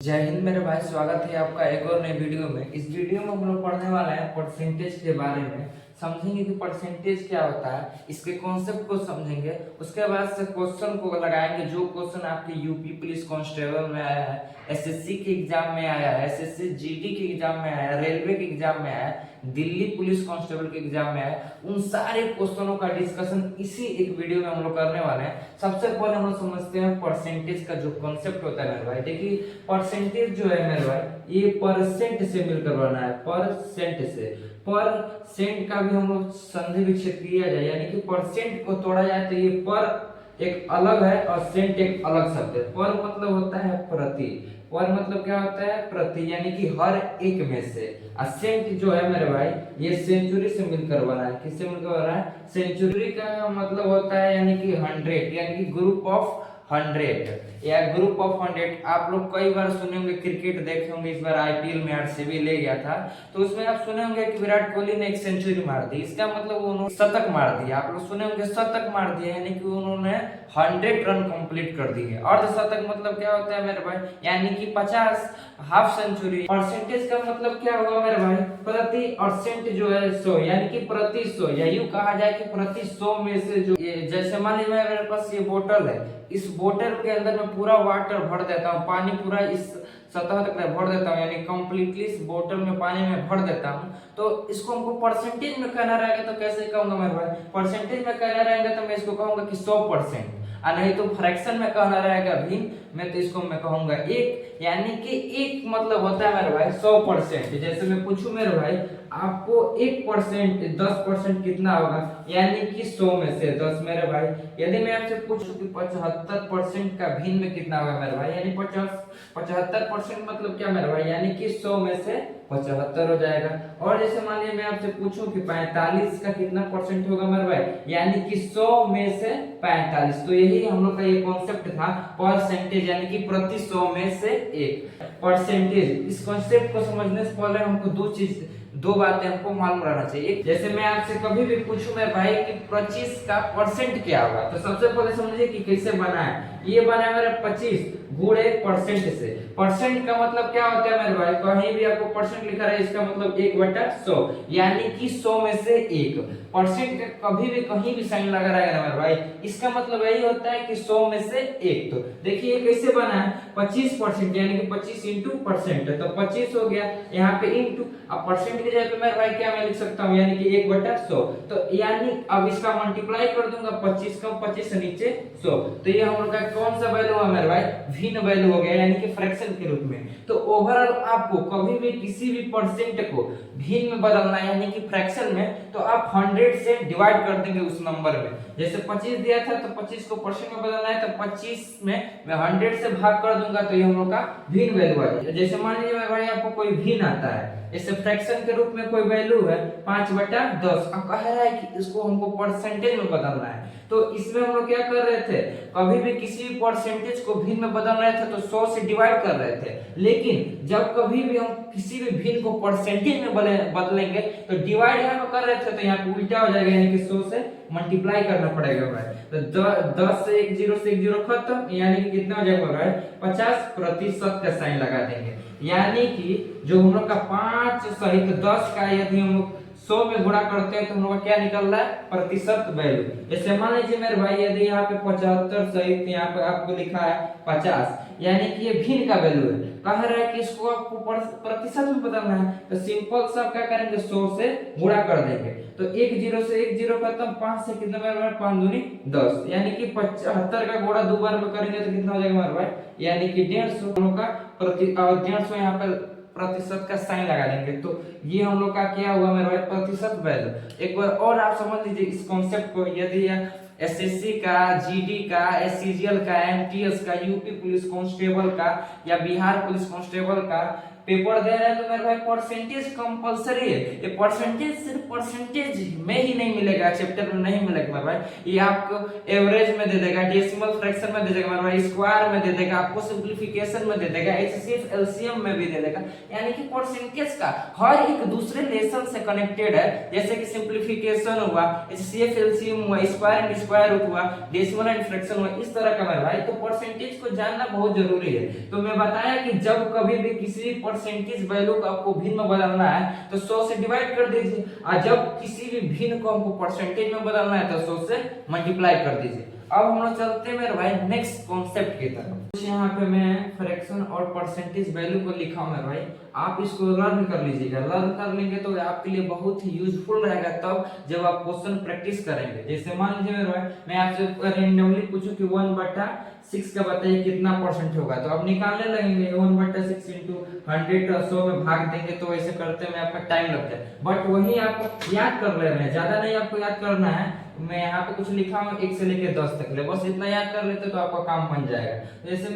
जय हिंद मेरे भाई, स्वागत है आपका एक और नए वीडियो में। इस वीडियो में हम लोग पढ़ने वाला है परसेंटेज के बारे में। समझेंगे कि परसेंटेज क्या होता है, इसके कॉन्सेप्ट को समझेंगे। उसके बाद से क्वेश्चन को लगाएंगे, जो क्वेश्चन आपके यूपी पुलिस कांस्टेबल में आया है, एसएससी के एग्जाम में आया है, एसएससी जीडी के एग्जाम में आया है, रेलवे के एग्जाम में आया है, दिल्ली पुलिस कांस्टेबल के एग्जाम में आया है, उन सारे क्वेश्चनों का डिस्कशन इसी एक वीडियो में हम लोग करने वाले हैं। सबसे पहले हम लोग समझते हैं परसेंटेज का जो कॉन्सेप्ट होता है मेरे भाई। देखिए परसेंटेज जो है मेरे भाई, ये परसेंट से मिलकर बना है। परसेंट से, परसेंट का भी हम लोग संधि विच्छेद किया जाए, यानी कि परसेंट को तोड़ा जाए तो ये पर एक अलग है और सेंट एक अलग शब्द है। पर मतलब होता है प्रति, पर मतलब क्या होता है प्रति, यानी कि हर एक में से। और सेंट जो है मेरे भाई, ये सेंचुरी से मिलकर बना है। किससे मिलकर बना है? सेंचुरी का मतलब होता है यानी कि 100, यानी कि ग्रुप ऑफ 100 या ग्रुप ऑफ 100। आप लोग कई बार सुने होंगे, क्रिकेट देखे होंगे, इस बार आईपीएल में आरसीबी ले गया था, तो उसमें आप सुने होंगे कि विराट कोहली ने एक सेंचुरी मार दी। इसका मतलब उन्होंने शतक मार दिया। आप लोग सुने होंगे शतक मार दिया, यानी कि उन्होंने 100 रन कंप्लीट कर दिए। अर्धशतक मतलब क्या होता है मेरे भाई, यानी कि 50, हाफ सेंचुरी। परसेंटेज का मतलब क्या होगा मेरे भाई, प्रति, और सेंट जो है 100, यानी कि प्रति 100, या यूं कहा जाए कि प्रति 100 में से जो, जैसे मान लीजिए मेरे पास ये बोतल है, इस बोतल के अंदर मैं पूरा वाटर भर देता हूँ, पानी पूरा इस सतह तक भर देता हूँ, यानी कंप्लीटली इस बोतल में पानी में भर देता हूँ। तो इसको हमको परसेंटेज में कहना रहेगा, तो कैसे कहूंगा मेरे भाई? परसेंटेज में कहना रहेगा तो मैं इसको कहूंगा कि 100%, और नहीं तो फ्रैक्शन में कहना रहेगा भिन्न में, तो इसको मैं कहूंगा 1, यानी कि 1 मतलब होता है मेरे भाई 100%। जैसे मैं पूछूं मेरे भाई, आपको 1%, 10% कितना होगा, यानी कि 100 में से 10 मेरे भाई। यदि मैं आपसे पूछूं कि 75% का भिन्न में कितना होगा मेरे भाई, यानी 75% मतलब क्या मेरे भाई, यानी कि 100 में से 75 हो जाएगा। और जैसे मान लीजिए मैं आपसे पूछूं कि 45 का कितना परसेंट होगा मेरे भाई, यानी कि 100 में से 45। तो यही हम लोग का ये कॉन्सेप्ट था, परसेंटेज, यानी कि प्रति 100 में से 1 परसेंटेज। इस कॉन्सेप्ट को समझने से पहले हमको दो बातें हमको मालूम रहना चाहिए। जैसे मैं आपसे कभी भी पूछूं मेरे भाई कि 25 का परसेंट क्या होगा, तो सबसे पहले समझिए कि कैसे बना है। ये बना है मेरा 25 गुणे परसेंट से। परसेंट का मतलब क्या होता है मेरे भाई, कहीं भी आपको परसेंट लिखा है, इसका मतलब 1/100, यानी कि 100 में से 1। परसेंट का कभी भी कहीं भी साइन लगा रहेगा मेरे भाई, इसका मतलब यही होता है कि 100 में से 1। तो देखिए कैसे बना है, 25%, यानी कि 25 इंटू परसेंट, तो 25 हो गया, यहाँ पे इंटू, अब परसेंट के जगह पे मेरे भाई क्या मैं लिख सकता हूँ, यानी कि 1/100। तो यानी अब इसका मल्टीप्लाई कर दूंगा, 25 का 25 से नीचे 100, तो ये हम लोग का कौन सा वैल्यू है मेरे भाई, भिन्न वैल्यू हो गया, यानी कि फ्रैक्शन के रूप में। तो ओवरऑल आपको कभी भी किसी भी परसेंट को भिन्न में बदलना है, यानी कि फ्रैक्शन में, तो आप 100 से डिवाइड कर देंगे उस नंबर में। जैसे 25 दिया था, तो 25 को परसेंट में बदलना है, तो 25 में मैं 100 से भाग कर दूंगा, तो ये हम लोग का भिन्न वैल्यू आ जाएगा। जैसे मान लीजिए मेरे भाई आपको कोई भिन्न आता है, जैसे फ्रैक्शन के रूप में कोई वैल्यू है 5/10, अब कह रहा है कि इसको हमको परसेंटेज में बदलना है, तो इसमें हम लोग क्या कर रहे थे, कभी भी किसी भी परसेंटेज को भिन्न में बदल रहे थे तो 100 से डिवाइड कर रहे थे। लेकिन जब कभी भी हम किसी भी भिन्न को परसेंटेज में बदलेंगे तो डिवाइड यहाँ पे कर रहे थे, तो यहाँ पे उल्टा हो जाएगा, यानी कि 100 से मल्टीप्लाई करना पड़ेगा भाई। तो 10 से 1 0 से 1 0 खत्म, यानी कि कितना हो जाएगा भाई, 50% का साइन लगा देंगे। यानी कि जो हम लोग का 5 सहित 10 का यदि हम लोग 100 में गुणा करते हैं तो हम लोग का क्या निकल रहा है, प्रतिशत वैल्यू। जैसे मान लीजिए मेरे भाई, यदि यहाँ पे 75 सहित यहाँ पे आपको लिखा है 50, यानी कि ये भिन्न का वैल्यू है, कह रहा है कि इसको आपको प्रतिशत में बदलना है, तो सिंपल सा क्या करेंगे, 100 से गुणा कर देंगे, तो 1 0 से 1 0 खत्म, 5 से कितना मेरे भाई, 5 दूनी 10, यानी कि 75 का गुणा 2 बार में करेंगे तो कितना हो जाएगा मेरे भाई, यानी कि 150 का प्रति 150 यहाँ पे प्रतिशत का साइन लगा देंगे। तो ये हम लोग का क्या हुआ मेरे भाई, प्रतिशत वैल्यू। एक बार और आप समझ लीजिए इस कॉन्सेप्ट को। यदि एसएससी का, जीडी का, एससीजीएल का, एमटीएस का, यूपी पुलिस कांस्टेबल का, या बिहार पुलिस कांस्टेबल का पेपर दे रहे हैं तो मेरे भाई परसेंटेज कंपलसरी है। ये परसेंटेज सिर्फ परसेंटेज में ही नहीं मिलेगा, चैप्टर में नहीं मिलेगा मेरे भाई, ये आपको एवरेज में दे देगा, डेसिमल फ्रैक्शन में दे देगा मेरे भाई, स्क्वायर में दे देगा, आपको सिंपलीफिकेशन में दे देगा, एचसीएफ एलसीएम में भी दे देगा। यानी कि परसेंटेज का हर एक दूसरे लेसन से कनेक्टेड है, जैसे कि सिंपलीफिकेशन हुआ, एचसीएफ एलसीएम हुआ, स्क्वायर एंड स्क्वायर रूट हुआ, डेसिमल एंड फ्रैक्शन हुआ, इस तरह का मेरे भाई। तो परसेंटेज को जानना बहुत जरूरी है। तो मैं बताया कि जब कभी भी किसी परसेंटेज वैल्यू को आपको भिन्न में बदलना है तो 100 से डिवाइड कर दीजिए, और जब किसी भी भिन्न को हमको परसेंटेज में बदलना है तो 100 से मल्टीप्लाई कर दीजिए। अब हम लोग चलते हैं मेरे भाई नेक्स्ट कॉन्सेप्ट की तरफ। यहाँ पे मैं फ्रैक्शन और परसेंटेज वैल्यू को लिखा हूं मेरे भाई, आप इसको लर्न कर लीजिएगा। लर्न कर लेंगे तो आपके लिए बहुत ही यूजफुल रहेगा तब जब आप क्वेश्चन प्रैक्टिस करेंगे। जैसे मान लीजिए मेरे भाई मैं आपसे रेंडमली पूछूं कि 1/6 का बताइए कितना परसेंट होगा, तो आप निकालने लगेंगे 1/6 इंटू 100 100 में भाग देंगे, तो ऐसे करते में आपका टाइम लगता है। बट वही आप याद कर ले रहे हैं, ज्यादा नहीं आपको याद करना है। मैं यहाँ पे कुछ लिखा हूँ 1 से लेके 10 तक ले, बस इतना याद कर लेते तो आपका काम बन जाएगा। जैसे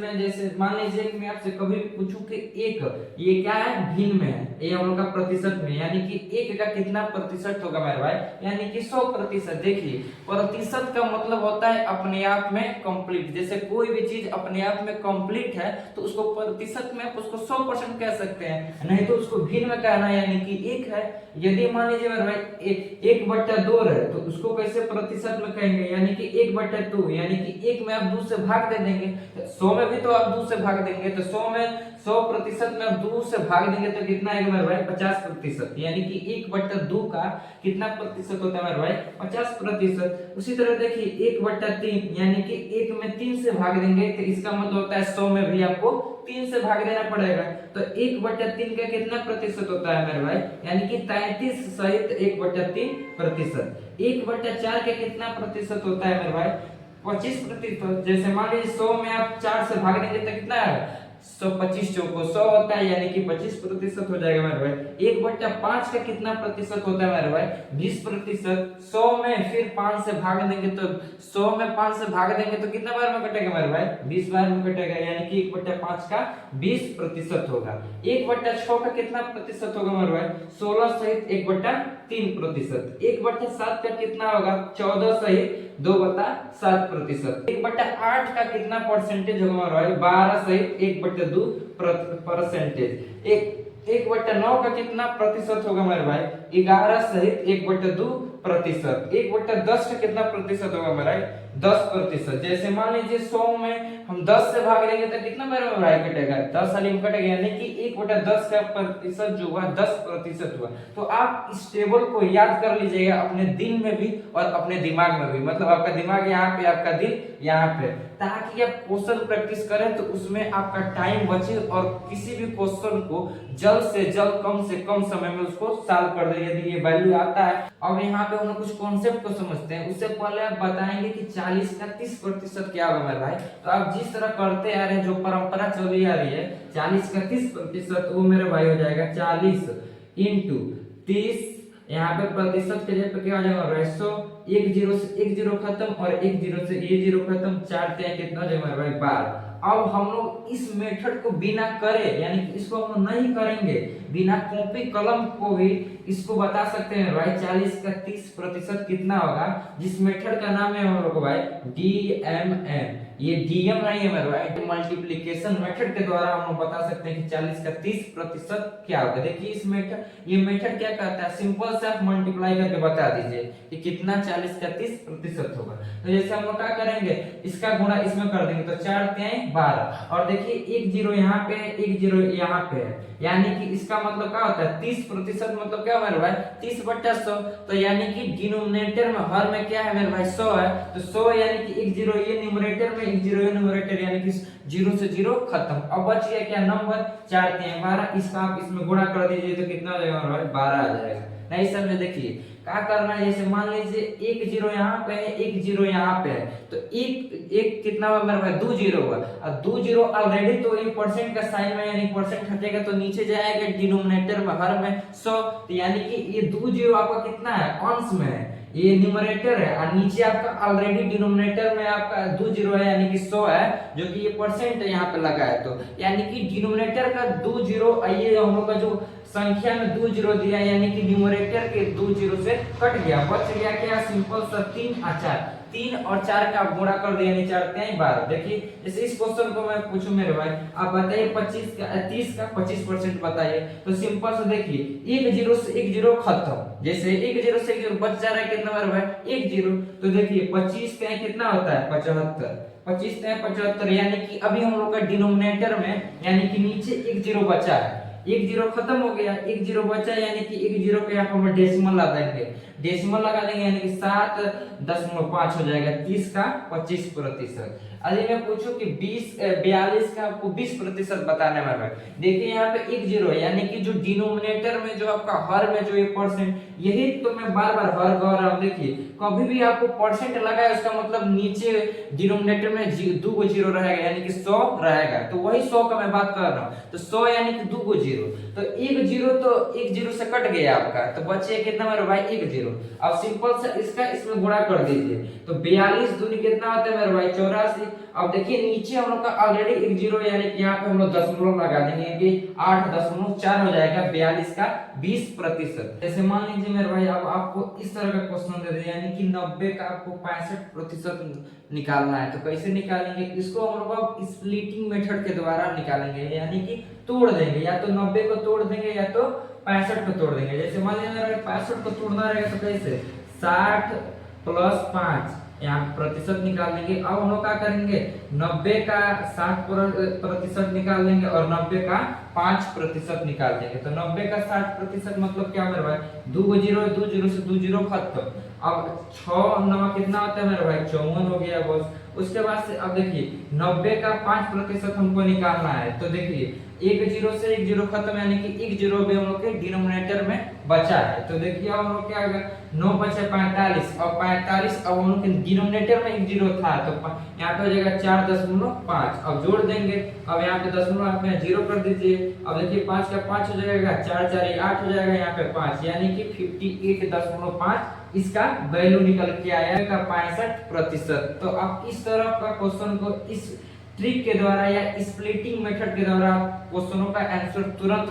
मान लीजिए कि मैं आपसे कभी पूछूं कि एक, ये क्या है, भिन्न में है, ये हम लोग का प्रतिशत में, यानी कि एक का कितना प्रतिशत होगा मेरे भाई, यानी कि 100%। देखिए प्रतिशत का मतलब होता है अपने आप में कंप्लीट। जैसे कोई भी चीज अपने आप में कंप्लीट है तो उसको प्रतिशत में उसको 100% कह सकते हैं, नहीं तो उसको भिन्न में कहना यानी कि एक है। यदि मान लीजिए मेरे भाई 1/2 है तो उसको कैसे प्रतिशत में कहेंगे, यानी कि 1/2, यानी कि 1 में आप 2 से भाग दे देंगे, 100 में भी तो आप 2 से भाग देंगे, तो 100% में आप 2 से भाग देंगे तो कितना आएगा मेरे भाई, 50%। यानी कि 1/2 का कितना प्रतिशत होता है मेरे भाई, 50%। उसी तरह देखिए 1/3, यानी कि 1 में 3 से भाग देंगे तो इसका मतलब होता है 100 में भी आपको 3 से भाग देना पड़ेगा। तो 1/3 का कितना प्रतिशत होता है मेरे भाई, यानी कि 33 सहित 1/3%। 1/4 का कितना प्रतिशत होता है मेरे भाई, 25%। जैसे मान लीजिए 100 में आप 4 से भाग देंगे तो कितना है, 125 चौको 100 होता है, यानी कि 25% हो जाएगा मेरे भाई। 1/5 का कितना प्रतिशत होता है मेरे भाई, 20%। 100 में फिर 5 से भाग देंगे तो 100 में 5 से भाग देंगे तो कितना बार में कटेगा मेरे भाई, 20 बार में कटेगा, यानी कि 1/5 का 20% होगा। 1/6 का कितना प्रतिशत होगा मेरे भाई, 16 सहित 1/3%। 1/7 का कितना होगा, 14 सहित 2/7%। 1/8 का कितना परसेंटेज होगा मेरे भाई, 12 सहित 1/2%। 1/9 का कितना प्रतिशत होगा मेरे भाई, 11 सहित 1/2%। 1/10 का कितना प्रतिशत होगा मेरा, 10%। जैसे मान लीजिए 100 में हम 10 से भाग देंगे तो कितना मेरे भाई कटेगा, 10 वाली में कटेगा, यानी कि 1/10 का प्रतिशत जो हुआ 10% हुआ। तो आप इस टेबल को याद कर लीजिएगा अपने दिल में भी और अपने दिमाग में भी, मतलब आपका दिमाग यहाँ पे, आपका दिल यहाँ पे, ताकि आप क्वेश्चन प्रैक्टिस करें तो उसमें आपका टाइम बचे और किसी भी क्वेश्चन को जल्द से जल्द कम से कम समय में उसको सॉल्व कर दे यदि ये वैल्यू आता है। अब यहाँ पे हम कुछ कॉन्सेप्ट को समझते हैं, उससे पहले आप बताएंगे कि 40 का 30% क्या होगा मेरे भाई। तो आप जिस तरह करते आ रहे हैं, जो परंपरा चली आ रही है, 40 का 30%, वो मेरे भाई हो जाएगा 40 इंटू 30, यहाँ पे प्रतिशत के जगह पे क्या हो जाएगा 100, 1 0 से 1 0 खत्म और 1 0 से ये 0 खत्म, 4 3 कितना हो जाएगा भाई 12। अब हम लोग इस मेथड को बिना करे, यानी कि इसको हम नहीं करेंगे, बिना कॉपी कलम को भी इसको बता सकते हैं भाई 40 का 30% कितना होगा, जिस मेथड का नाम है हम लोग को भाई DMN। ये DM नहीं है मेरे भाई, मल्टीप्लिकेशन मेथड के द्वारा हम लोग बता सकते हैं कि 40 का 30% क्या होगा। देखिए इस मेथड, ये मेथड क्या कहता है, सिंपल से आप मल्टीप्लाई करके बता दीजिए कि कितना 40 का 30% होगा। तो जैसे हम लोग क्या करेंगे, इसका गुणा इसमें कर देंगे तो 4 3 12, और देखिए 1 0 यहाँ पे है, 1 0 यहाँ पे है, यानी कि इसका मतलब क्या होता है 30% मतलब क्या मेरे भाई 30/100। तो यानी कि डिनोमिनेटर में, हर में क्या है मेरे भाई 100 है, तो 100 यानी कि 1 0 ये न्यूमरेटर में, 1 0 ये न्यूमरेटर, यानी कि 0 से 0 खत्म। अब बच गया क्या नंबर 4 3 12, इसका आप इसमें गुणा कर दीजिए तो कितना आ जाएगा मेरे भाई 12 आ जाएगा। नहीं समझे, देखिए क्या करना है, जैसे मान लीजिए 1 0 यहाँ पे है, 1 0 यहाँ पे है, तो एक कितना हुआ मेरे भाई 2 0 हुआ, और 2 0 ऑलरेडी तो ये परसेंट का साइन में, यानी परसेंट हटेगा तो नीचे जाएगा डिनोमिनेटर में, हर में 100, तो यानी कि ये 2 0 आपका कितना है अंश में है, ये न्यूमरेटर है और नीचे आपका ऑलरेडी डिनोमिनेटर में आपका 2 जीरो है यानी कि 100 है, जो कि ये परसेंट यहाँ पे लगा है। तो यानी कि डिनोमिनेटर का 2 जीरो, ये हम लोग का जो संख्या में 2 जीरो दिया यानी कि न्यूमरेटर के 2 जीरो से कट गया, बच गया क्या, सिंपल सा 3 और 4, 3 और 4 का गुणा कर दिया यानी 4 3 12। देखिए जैसे इस क्वेश्चन को मैं पूछूं मेरे भाई, आप बताइए 25 का 30 का 25% बताइए, तो सिंपल से देखिए एक जीरो से एक जीरो खत्म, जैसे एक जीरो से एक जीरो बच जा रहा है कितना मेरे भाई, एक जीरो। तो देखिए 25 का कितना होता है 75, 25 का 75, यानी कि अभी हम लोग का डिनोमिनेटर में यानी कि नीचे एक जीरो बचा है, एक जीरो खत्म हो गया, एक जीरो बचा यानी कि एक जीरो के यहाँ पर हम डेसिमल लगा देंगे, डेसिमल लगा देंगे यानी कि 7.5 हो जाएगा, 30 का 25%। अभी मैं पूछूं कि 42 का आपको 20% बताने वाला है, देखिए यहाँ पे एक जीरो है यानी कि जो डिनोमिनेटर में जो आपका हर में जो ये परसेंट, यही तो मैं बार बार हर कह रहा हूँ। देखिए कभी भी आपको परसेंट लगा है उसका मतलब नीचे डिनोमिनेटर में 2 जीरो रहेगा यानी कि 100 रहेगा, तो वही 100 का मैं बात कर रहा हूँ। तो 100 यानी कि 2 जीरो, तो एक जीरो तो एक जीरो से कट गया आपका, तो बचे कितना मेरे भाई, एक जीरो। अब सिंपल सा इसका इसमें गुणा कर दीजिए, तो 42 दूनी कितना होता है मेरे भाई 84। अब देखिए नीचे हम लोग का ऑलरेडी एक जीरो यानी कि यहाँ पे हम लोग दशमलव लगा देंगे कि 8.4 हो जाएगा 42 का 20%। जैसे मान लीजिए मेरे भाई अब आपको इस तरह का क्वेश्चन दे दे यानी कि 90 का आपको 65% निकालना है, तो कैसे निकालेंगे, इसको हम लोग स्प्लिटिंग मेथड के द्वारा निकालेंगे, यानी कि तोड़ देंगे, या तो 90 को तोड़ देंगे या तो 65 को तोड़ देंगे। जैसे मान लीजिए मेरे 65 को तोड़ना रहेगा तो कैसे, 60 प्लस 5 यहाँ प्रतिशत निकाल लेंगे। अब हम लोग क्या करेंगे, 90 का 60% निकाल लेंगे और 90 का 5% निकाल देंगे। तो 90 का 60% मतलब क्या मेरे भाई, 2 जीरो, 2 जीरो से 2 जीरो खत्म। अब 6 नवा कितना होता है मेरे भाई, 54 हो गया बस। उसके बाद से अब देखिए 90 का 5% हमको निकालना है, तो देखिए एक जीरो से एक जीरो खत्म यानी कि एक जीरो भी हम लोग के डिनोमिनेटर में बचा है। तो देखिए हम लोग क्या होगा, 9 बचे 45 और 45 अब हम लोग के डिनोमिनेटर में एक जीरो था, तो यहाँ पे हो जाएगा 4.5। अब जोड़ देंगे, अब यहाँ पे दशमलव आप जीरो कर दीजिए। अब देखिए 5 का 5 हो जाएगा, 4 4 8 हो जाएगा, यहाँ पे 5 यानी कि 58.5 इसका वैल्यू निकल के आएगा 65%। तो आप इस तरह का क्वेश्चन को इस ट्रिक के द्वारा या स्प्लिटिंग मेथड के द्वारा आप क्वेश्चनों का आंसर तुरंत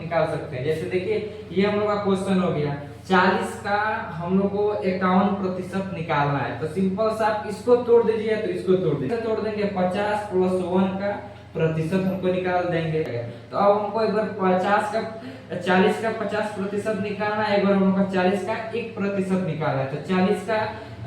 निकाल सकते हैं। जैसे देखिए ये हम लोग का क्वेश्चन हो गया, 40 का हम लोग को 51% निकालना है, तो सिंपल सा आप इसको तोड़ दीजिए तो इसको तोड़ दीजिए, तोड़ देंगे 50 प्लस 1 का प्रतिशत हमको निकाल देंगे। तो अब हमको एक बार 40 का 50% निकालना है, एक बार हमको 40 का 1% निकालना है। तो 40 का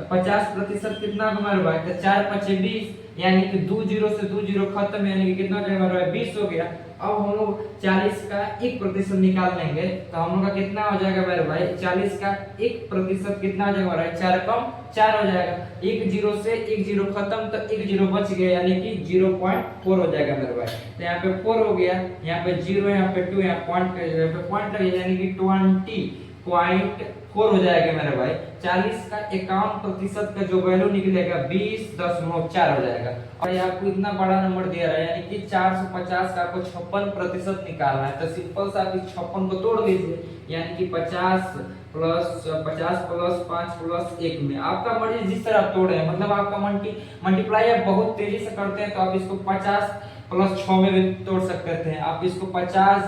50% कितना हमारे भाई, तो 4 5 20 यानी कि 2 जीरो से 2 जीरो खत्म यानी कि कितना हो जाएगा 20 हो गया। अब हम लोग 40 का 1% निकाल लेंगे, तो हम लोग का कितना हो जाएगा मेरे भाई, 40 का 1% कितना हो जाएगा मेरे भाई, 4 कम 4 हो जाएगा। एक जीरो से एक जीरो खत्म, तो एक जीरो बच गया यानी कि 0.4 हो जाएगा मेरे भाई। तो यहाँ पे 4 हो गया, यहाँ पे 0, यहाँ पे 2, यहाँ पॉइंट यानी कि 20.4 हो जाएगा मेरे भाई। 40 का 51% का जो वैल्यू निकलेगा 20.4 हो जाएगा। और ये आपको इतना बड़ा नंबर दिया रहा है यानी कि 450 का आपको 56% निकालना है। तो सिंपल सा आप इस 56 को तोड़ दीजिए यानी कि 50 प्लस 5 प्लस 1 में आपका मर्जी जिस तरह आप तोड़े हैं, मतलब आपका मल्टीप्लाई आप बहुत तेजी से करते हैं तो आप इसको 50 प्लस 6 में भी तोड़ सकते थे, आप इसको 50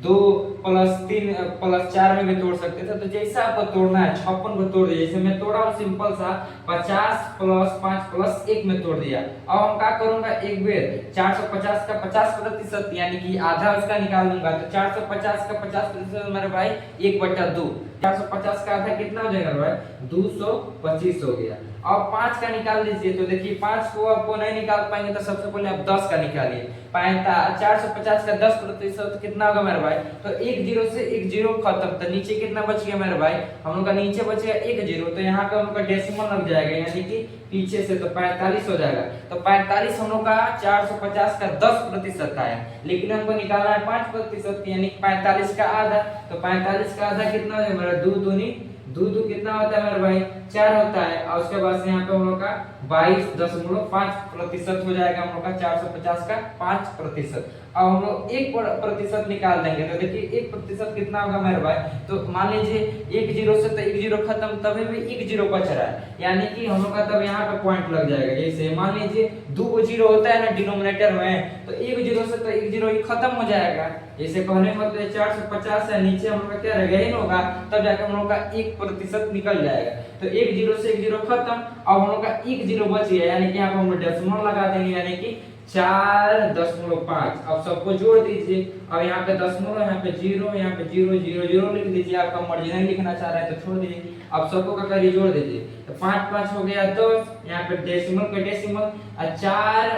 2 प्लस 3 प्लस 4 में भी तोड़ सकते थे। तो जैसा आपको तोड़ना है 56 को तोड़ दिया, जैसे मैं तोड़ा हूँ सिंपल सा 50 प्लस 5 प्लस 1 में तोड़ दिया। अब हम क्या करूंगा, एक बेर 450 का 50% यानी कि आधा उसका निकाल लूंगा, तो 450 का 50% मेरे भाई 1/2, 450 का आधा कितना हो जाएगा भाई, 225 हो गया। अब 5 का निकाल लीजिए, तो देखिए 5 को आपको नहीं निकाल पाएंगे तो सबसे पहले आप 10 का निकालिए। 450 का 10% कितना होगा मेरे भाई, तो एक जीरो से एक जीरो खत्म, तो नीचे कितना बच गया मेरे भाई, हम लोग का नीचे बचेगा एक जीरो, तो यहाँ पे हम लोग का डेसिमल लग जाएगा यानी कि पीछे से, तो 45 हो जाएगा। तो 45 हम लोग का 450 का 10% आया, लेकिन हमको निकालना है 5% यानी 45 का आधा। तो 45 का आधा कितना हो जाएगा मेरा, 2 दूनी 2 कितना होता है मेरे भाई, 4 होता है। और उसके बाद से यहाँ पे हम लोग का 22.5% हो जाएगा हम लोग का 450 का 5%। अब हम लोग 1% निकाल देंगे तो देखिए 1% कितना होगा मेरे भाई, तो मान लीजिए 1 जीरो से तो 1 जीरो खत्म, तभी भी 1 जीरो बच रहा है, यानी कि हम लोग का तब यहाँ पे पॉइंट लग जाएगा। जैसे मान लीजिए 2 जीरो होता है ना डिनोमिनेटर में, तो 1 जीरो से तो 1 जीरो ही खत्म हो जाएगा। जैसे कहने मतलब 450 है, नीचे हम लोग का क्या रहेगा, इन होगा, तब जाकर हम लोग का 1% निकल जाएगा। तो 1 जीरो से 1 जीरो खत्म, अब हम लोग का 1 जीरो बच गया, यानी कि यहाँ पे हम लोग डेसिमल लगा देंगे, यानी कि 4.5। अब सबको जोड़ दीजिए, अब यहाँ पे दशमलव, यहाँ पे जीरो, यहाँ पे जीरो जीरो जीरो लिख दीजिए। आपका मर्जी नहीं लिखना चाह रहा है तो छोड़ दीजिए। अब सबको का करिए, जोड़ दीजिए, तो 5 5 हो गया 10, यहाँ पे डेसिमल पे डेसिमल, 4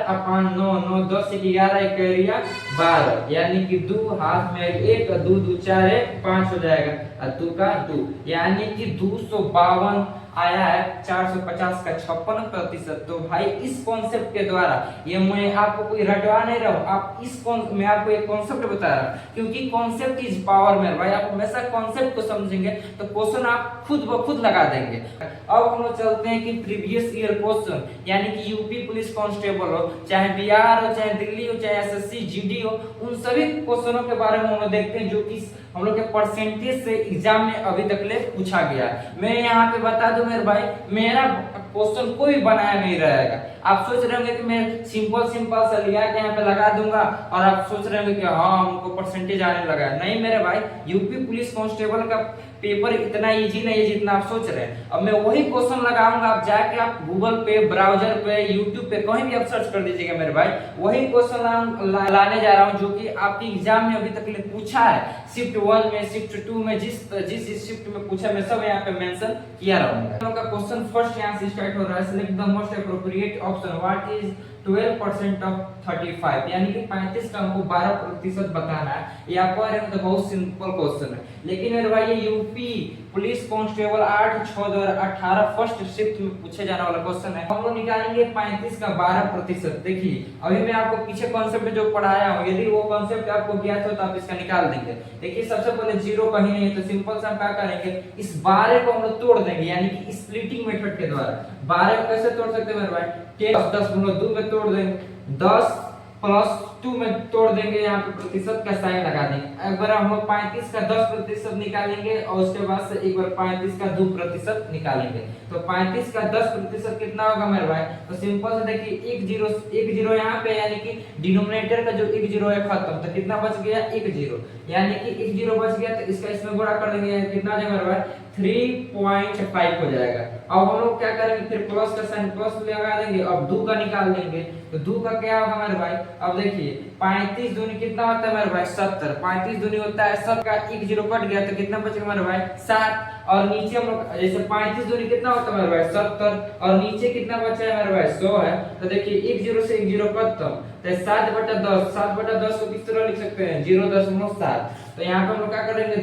अपन 9 9 10 11 1 12, यानी कि 2 हाथ में 1, 2 2 4 1 5 हो जाएगा, और 2 का 2, यानी कि 252 आया है। 450 का 56%। तो भाई इस कॉन्सेप्ट के द्वारा, ये मैं आपको कोई रटवा नहीं रहा हूँ, आप मैं आपको एक कॉन्सेप्ट बता रहा हूँ, क्योंकि कॉन्सेप्ट इज पावर में भाई। आप हमेशा कॉन्सेप्ट को समझेंगे तो क्वेश्चन आप खुद ब खुद लगा देंगे। अब हम लोग चलते हैं कि प्रीवियस ईयर क्वेश्चन, यानी कि यूपी पुलिस कांस्टेबल हो, चाहे बिहार हो, चाहे दिल्ली हो, चाहे एसएससी जीडी हो, उन सभी क्वेश्चनों के बारे में हम लोग देखते हैं जो कि हम लोग के परसेंटेज से एग्जाम में अभी तक ले पूछा गया। मैं यहाँ पे बता दूं मेरे भाई, मेरा क्वेश्चन कोई बनाया नहीं रहेगा। आप सोच रहे होंगे कि मैं सिंपल सा लिया के यहाँ पे लगा दूंगा, और आप सोच रहे होंगे कि हाँ हमको परसेंटेज आने लगा है। नहीं मेरे भाई, यूपी पुलिस कांस्टेबल का पेपर इतना इजी नहीं है जितना आप सोच रहे हैं। अब मैं वही क्वेश्चन लगाऊंगा, आप जाके आप गूगल पे, ब्राउजर पे, यूट्यूब पे कहीं भी आप सर्च कर दीजिएगा मेरे भाई, वही क्वेश्चन लाने जा रहा हूँ जो कि आपके एग्जाम में अभी तक पूछा है। शिफ्ट 1 में, शिफ्ट 2 में, जिस शिफ्ट में पूछा मैं सब यहाँ पे मेंशन किया रहूंगा। हम लोग का क्वेश्चन फर्स्ट यहाँ से स्टार्ट हो रहा है। Select the most appropriate option, what is 12% of 35, यानी कि 35 का हमको 12% बताना है। ये आपको तो बहुत सिंपल क्वेश्चन है, लेकिन मेरे भाई ये UP police constable 8/6/2018 first shift में पूछे जाने वाला क्वेश्चन है। हम लोग निकालेंगे 35 का 12%। देखिए अभी मैं आपको पीछे कॉन्सेप्ट जो पढ़ाया हूँ, यदि वो कॉन्सेप्ट आपको ज्ञात हो तो आप इसका निकाल देंगे। देखिए सबसे पहले जीरो कहीं नहीं है, तो सिंपल सा हम क्या करेंगे, इस 12 को हम लोग तोड़ देंगे, यानी कि स्प्लिटिंग मेथड के द्वारा। 12 को कैसे तोड़ सकते हैं मेरे भाई, 10 में तोड़ देंगे, 10 प्लस 2 में तोड़ देंगे, यहाँ पे प्रतिशत का साइन लगा देंगे। एक बार हम लोग 35 का 10% निकालेंगे, और उसके बाद से एक बार 35 का 2% निकालेंगे। तो 35 का 10% कितना होगा मेरे भाई, तो सिंपल से देखिए 1 जीरो यहाँ पे, यानी कि डिनोमिनेटर का जो 1 जीरो है खत्म, तो कितना बच गया 1 जीरो, यानी कि 1 जीरो बच गया, तो इसका इसमें गुणा कर देंगे, कितना जाएगा मेरे भाई 3.5 हो जाएगा। अब हम लोग क्या करेंगे, फिर प्लस का साइन प्लस लगा देंगे, अब 2 का निकाल देंगे, तो 2 का क्या होगा मेरे भाई, अब देखिए 35 दूनी कितना होता है मेरे भाई 70, 35 दूनी होता है 7 का 1 जीरो कट गया, तो कितना बचेगा मेरे भाई 7, और नीचे हम लोग जैसे 35 दूनी कितना होता है मेरे भाई 70, और नीचे कितना बचा है मेरे भाई 100 है, तो देखिए 1 जीरो से 1 जीरो खत्म, तो 7/10, 7/10 को किस तरह लिख सकते हैं 0.7, तो यहाँ पे हम लोग क्या करेंगे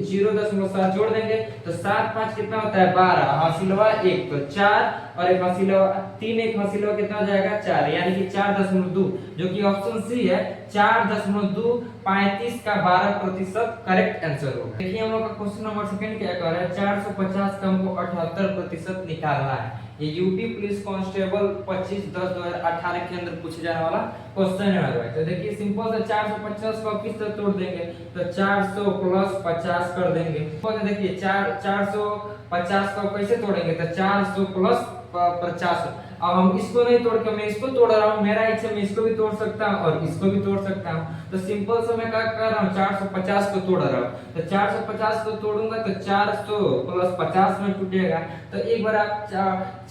0.7 जोड़ देंगे, तो 7 5 कितना होता है 12, हासिलवा 1 तो 4, और एक हासिलवा 3, एक हासिलवा कितना हो जाएगा 4, यानी कि 4.2, जो कि ऑप्शन सी है 4.2, 35 का 12% करेक्ट आंसर होगा। देखिए हम लोग का क्वेश्चन नंबर सेकंड क्या कर रहा है, 450 का हमको 78% निकालना है। ये यूपी पुलिस कांस्टेबल 25/10/2018 के अंदर पूछे जाने वाला क्वेश्चन है मेरे भाई। तो देखिए सिंपल से 450 को किस तरह तोड़ देंगे, तो 400 प्लस 50 कर देंगे। तो देखिए 450 को कैसे तोड़ेंगे, तो 400 प्लस 50। अब हम इसको नहीं तोड़ के मैं इसको तोड़ रहा हूँ, मेरा इच्छा मैं इसको भी तोड़ सकता हूँ और इसको भी तोड़ सकता हूँ। तो सिंपल से मैं क्या कर रहा हूँ 450 को तोड़ रहा हूँ, तो 450 को तोड़ूंगा तो 400 प्लस 50 में टूटेगा। तो एक बार आप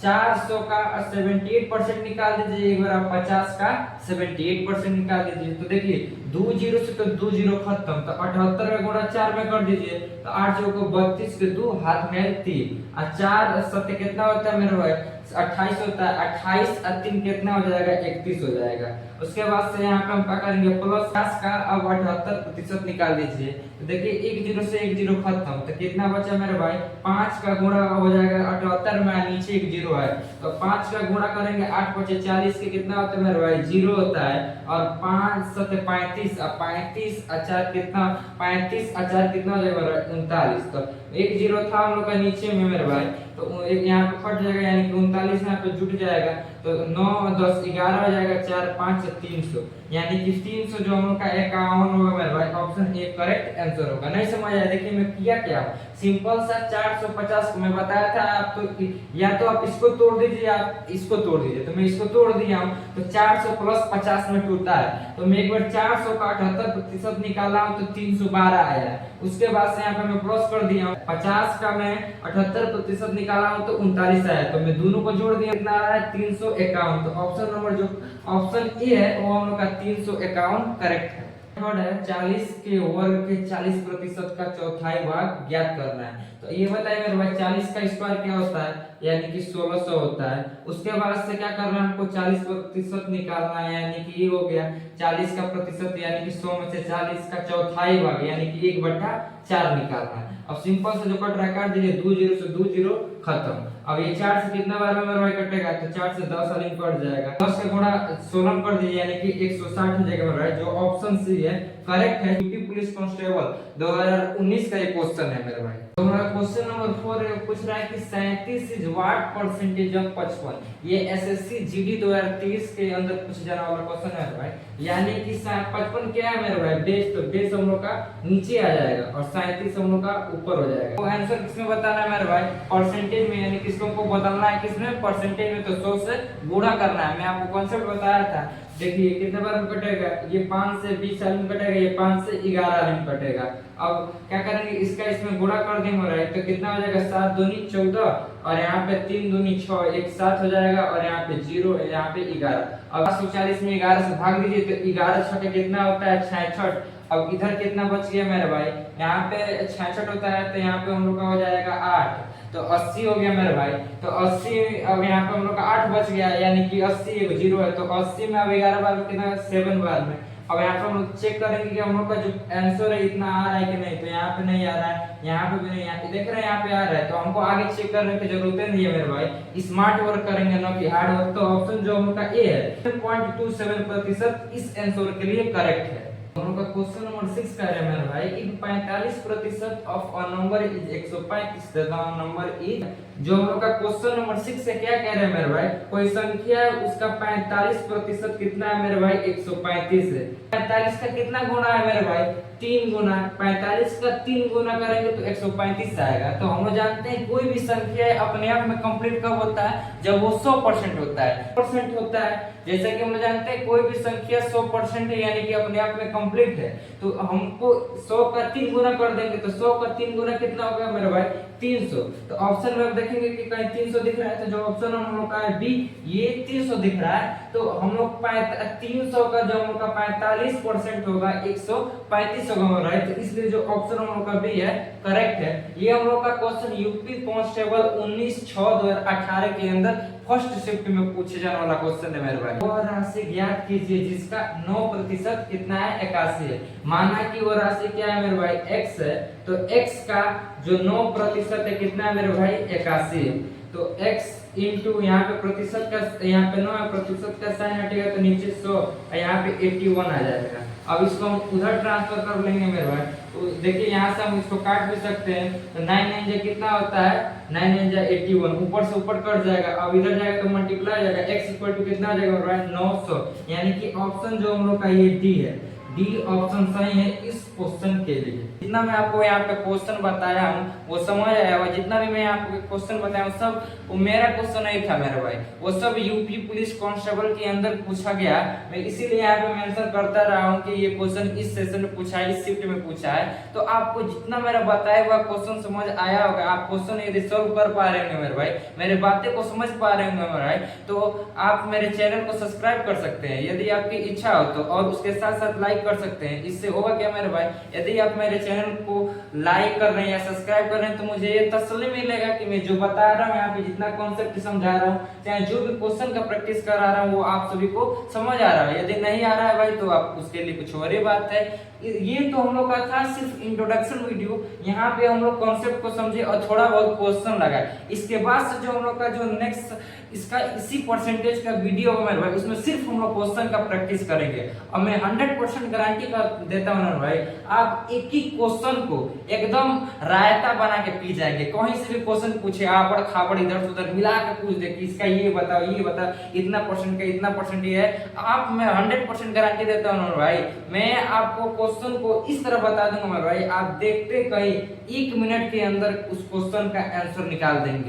400 का 78% निकाल दीजिए, एक बार आप 50 का 78% निकाल दीजिए। तो देखिए 2 जीरो से तो 2 जीरो खत्म, तो 78 का गुणा 4 में कर दीजिए, तो 8 को 32 के 2 हाथ में 3, और 4 सत्य कितना होता है मेरे भाई 28 होता है, 28 और 3 कितना हो जाएगा 31 हो जाएगा। उसके बाद से यहाँ पे हम क्या करेंगे प्लस 50 का अब 78% निकाल दीजिए, तो देखिए 1 जीरो से 1 जीरो खत्म, तो कितना बचा मेरे भाई 5 का गुणा हो जाएगा 78 में, नीचे 1 जीरो है, तो 5 का गुणा करेंगे 8 5 40 के कितना होता है मेरे भाई 0 होता है, और 5 7 35 और 35 4 कितना 35 4 कितना हो जाएगा 39, तो 1 जीरो था हम लोग का नीचे में मेरे भाई, तो एक यहाँ पे फट जाएगा, यानी कि 39 यहाँ पे जुट जाएगा। तो 9 10 11 हो जाएगा, 4 5 300, यानी कि 300 जो हम लोग का 51 होगा मेरे भाई। ऑप्शन ए करेक्ट आंसर होगा। नहीं समझ आया, देखिए मैं किया क्या, सिंपल सा 450 को मैं बताया था आप, तो या तो आप इसको तोड़ दीजिए, आप इसको तोड़ दीजिए, तो मैं इसको तोड़ दिया हूं, तो 400 प्लस 50 में टूटता है, तो मैं एक बार 400 का 78% निकाला हूं तो 312 आया है। उसके बाद से यहाँ पे मैं प्लस कर दिया हूं, 50 का मैं 78% निकाला हूं तो 39 आया, तो मैं दोनों को जोड़ दिया, कितना आ रहा है 351। तो ऑप्शन नंबर जो ऑप्शन ए है वो हम लोग का 351 करेक्ट है। थर्ड है 40 के वर्ग के 40% का चौथाई भाग ज्ञात करना है। तो ये बताइए मेरे भाई 40 का स्क्वायर क्या होता है, यानी कि 1600 होता है। उसके बाद से क्या करना है, हमको 40% निकालना है, यानी कि ये हो गया 40 का प्रतिशत, यानी कि 100 में से 40 का चौथाई भाग, यानी कि 1/4 निकालना है। अब सिंपल से जो कट रहा है काट दीजिए, 2 0 से 2 0 खत्म। अब ये 4 से कितना बार में मेरा भाई कटेगा, तो 4 से 10 वाली कट जाएगा, 10 से गुणा 16 कर दीजिए, यानी कि 160 हो जाएगा मेरा भाई। जो ऑप्शन सी है करेक्ट है। यूपी पुलिस कांस्टेबल 2019 का ये क्वेश्चन है मेरे भाई। तो हमारा क्वेश्चन नंबर 4 है, पूछ रहा है कि 37 इज व्हाट परसेंटेज ऑफ 55। ये एसएससी जीडी 2023 के अंदर पूछा जाने वाला क्वेश्चन है मेरे भाई। यानी कि 55 क्या है मेरे भाई, बेस, तो बेस हम लोग का नीचे आ जाएगा और 37 हम लोग का ऊपर हो जाएगा। तो आंसर किसमें बताना है मेरे भाई, परसेंटेज में, यानी किसको को बदलना है, किसमें परसेंटेज में, तो 100 से गुणा करना है। मैं आपको कॉन्सेप्ट बताया था, देखिए कितने बार में कटेगा, ये 5 से 20 साल में कटेगा, ये 5 से 11 में कटेगा। अब क्या करेंगे, इसका इसमें गुणा कर देंगे राइट, तो कितना हो जाएगा 7 दूनी 14 और यहाँ पे 3 दूनी 6, एक 7 हो जाएगा और यहाँ पे 0, यहाँ पे 11। अब 140 में 11 से भाग दीजिए, तो 11 छठे कितना होता है 66। अब इधर कितना बच गया मेरे भाई, यहाँ पे 66 होता है, तो यहाँ पे हम लोग का हो जाएगा 8, तो 80 हो गया मेरे भाई। तो 80, अब यहाँ पे हम लोग का 8 बच गया, यानी कि 80 एक 0 है, तो 80 में अब 11 बार में कितना 7 बार में। अब यहाँ पे हम लोग चेक करेंगे कि हम लोग का जो आंसर है इतना आ रहा है कि नहीं, तो यहाँ पे नहीं आ रहा है, यहाँ पे भी नहीं, यहाँ देख रहे हैं यहाँ पे आ रहा है, तो हमको आगे चेक करने की जरूरत नहीं है मेरे भाई, स्मार्ट वर्क करेंगे ना कि हार्ड वर्क। तो ऑप्शन जो हम लोग का ए है 0.27% इस आंसर के लिए करेक्ट है। हम लोग का क्वेश्चन नंबर 6 कह रहे हैं मेरे भाई, if 45% of a number is 135 the number is. जो हम लोग का क्वेश्चन नंबर 6 से क्या कह रहे हैं मेरे भाई, कोई संख्या है उसका 45% कितना है मेरे भाई, 135 है। 45 का कितना गुना है मेरे भाई, 3 गुना। 45 का 3 गुना करेंगे तो 135 आएगा। तो हम लोग जानते हैं कोई भी संख्या अपने आप में कंप्लीट कब होता है, जब वो 100% होता है, परसेंट होता है। जैसे कि हम लोग जानते हैं कोई भी संख्या 100% है, यानी कि अपने आप में कंप्लीट है, तो हमको 100 का 3 गुना कर देंगे, तो 100 का 3 गुना कितना होगा मेरे भाई, 300। तो ऑप्शन में आप देखेंगे कि कहीं 300 दिख रहा है, तो जो ऑप्शन हम लोग का है बी, ये 300 दिख रहा है, तो हम लोग 300 का जो हम लोग का 45% होगा 135 होगा राइट। तो इसलिए जो ऑप्शन हम लोग का बी है करेक्ट है। ये हम लोग का क्वेश्चन यूपी कांस्टेबल 19/6/2018 के अंदर फर्स्ट शिफ्ट में पूछे जाने वाला क्वेश्चन है मेरे भाई। वह राशि ज्ञात कीजिए जिसका 9% कितना है, 81 है। माना कि वो राशि क्या है मेरे भाई, x है, तो x का जो 9% है कितना है मेरे भाई, 81 है। तो x इंटू यहाँ पे प्रतिशत का, यहाँ पे 9% का साइन हटेगा तो नीचे 100, यहाँ पे 81 आ जाएगा। अब इसको हम उधर ट्रांसफर कर लेंगे मेरे भाई, तो देखिए यहाँ से हम इसको काट भी सकते हैं, तो 9 9 जा कितना होता है, 9 9 जा 81, ऊपर से ऊपर कट जाएगा। अब इधर जाएगा तो मल्टीप्लाई हो जाएगा, x इक्वल टू कितना आ जाएगा मेरे भाई, 900। यानी कि ऑप्शन जो हम लोग का ये डी है, डी ऑप्शन सही है इस क्वेश्चन के लिए। जितना मैं आपको यहाँ पे क्वेश्चन बताया हूँ वो समझ आया होगा, जितना भी मैं आपको क्वेश्चन बताया हूँ सब वो मेरा क्वेश्चन नहीं था मेरे भाई, वो सब यूपी पुलिस कांस्टेबल के अंदर पूछा गया। मैं इसीलिए यहाँ पे मेंशन करता रहा हूँ कि ये क्वेश्चन इस सेशन में पूछा है, इस शिफ्ट में पूछा है। तो आपको जितना मेरा बताया हुआ क्वेश्चन समझ आया होगा, आप क्वेश्चन यदि सॉल्व कर पा रहे होंगे मेरे भाई, मेरे बातें को समझ पा रहे होंगे मेरे भाई, तो आप मेरे चैनल को सब्सक्राइब कर सकते हैं यदि आपकी इच्छा हो तो, और उसके साथ साथ लाइक कर सकते हैं। इससे होगा क्या मेरे भाई, यदि आप मेरे चैनल को लाइक कर रहे हैं या सब्सक्राइब कर रहे हैं तो मुझे ये तसल्ली मिलेगा कि मैं जो बता रहा हूँ यहाँ पे, जितना कॉन्सेप्ट समझा रहा हूँ, चाहे जो भी क्वेश्चन का प्रैक्टिस करा रहा हूँ वो आप सभी को समझ आ रहा है। यदि नहीं आ रहा है भाई तो आप उसके लिए कुछ और ही बात है। ये तो हम लोग का था सिर्फ इंट्रोडक्शन वीडियो, यहाँ पे हम लोग कॉन्सेप्ट को समझे और थोड़ा बहुत क्वेश्चन लगाए। इसके बाद से जो हम लोग का जो नेक्स्ट इसका इसी परसेंटेज का वीडियो है मेरे भाई, उसमें सिर्फ हम लोग क्वेश्चन का प्रैक्टिस करेंगे और मैं 100% गारंटी देता हूँ ना भाई, आप एक ही क्वेश्चन को एकदम रायता बना के पी जाएंगे। कहीं से भी क्वेश्चन पूछे, आबड़ खाबड़ इधर से उधर मिला के पूछ दे कि इसका ये बताओ, इतना परसेंट का इतना परसेंट ये है, आप मैं 100% गारंटी देता हूँ भाई। मैं आपको क्वेश्चन को इस तरह बता दूंगा भाई, आप देखते कहीं 1 मिनट के अंदर उस क्वेश्चन का आंसर निकाल देंगे।